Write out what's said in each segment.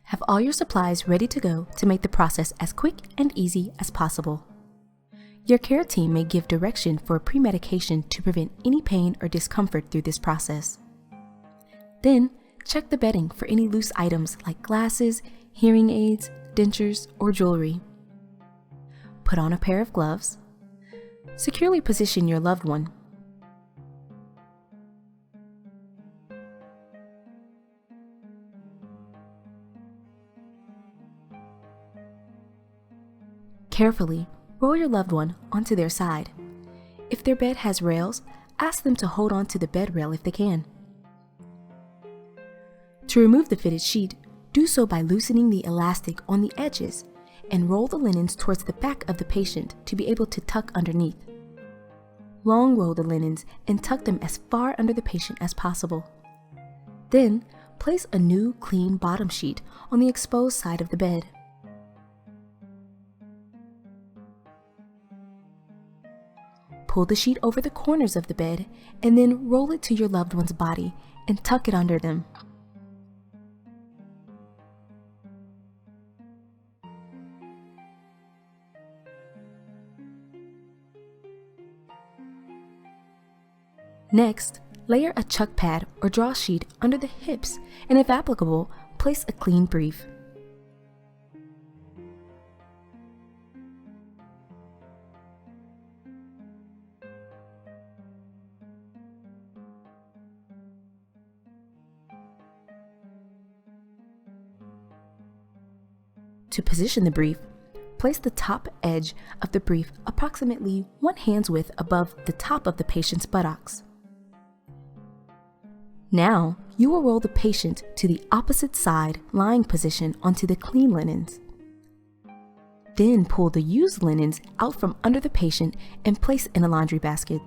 Have all your supplies ready to go to make the process as quick and easy as possible. Your care team may give direction for pre-medication to prevent any pain or discomfort through this process. Then, check the bedding for any loose items like glasses, hearing aids, dentures, or jewelry. Put on a pair of gloves. Securely position your loved one. Carefully roll your loved one onto their side. If their bed has rails, ask them to hold on to the bed rail if they can. To remove the fitted sheet, do so by loosening the elastic on the edges and roll the linens towards the back of the patient to be able to tuck underneath. Long roll the linens and tuck them as far under the patient as possible. Then, place a new clean bottom sheet on the exposed side of the bed. Pull the sheet over the corners of the bed and then roll it to your loved one's body and tuck it under them. Next, layer a chuck pad or draw sheet under the hips and, if applicable, place a clean brief. To position the brief, place the top edge of the brief approximately 1 hand's width above the top of the patient's buttocks. Now, you will roll the patient to the opposite side lying position onto the clean linens. Then pull the used linens out from under the patient and place in a laundry basket.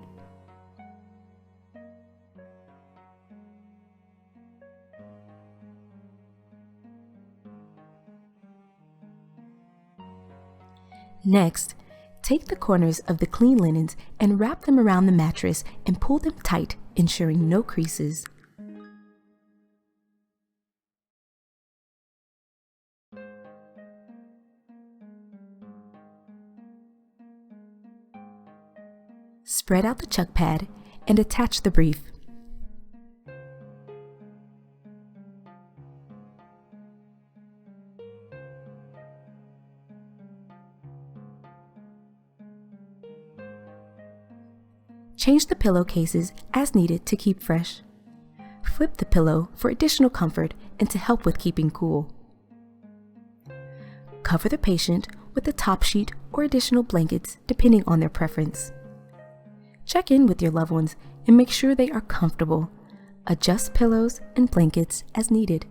Next, take the corners of the clean linens and wrap them around the mattress and pull them tight, ensuring no creases. Spread out the chuck pad and attach the brief. Change the pillowcases as needed to keep fresh. Flip the pillow for additional comfort and to help with keeping cool. Cover the patient with a top sheet or additional blankets depending on their preference. Check in with your loved ones and make sure they are comfortable. Adjust pillows and blankets as needed.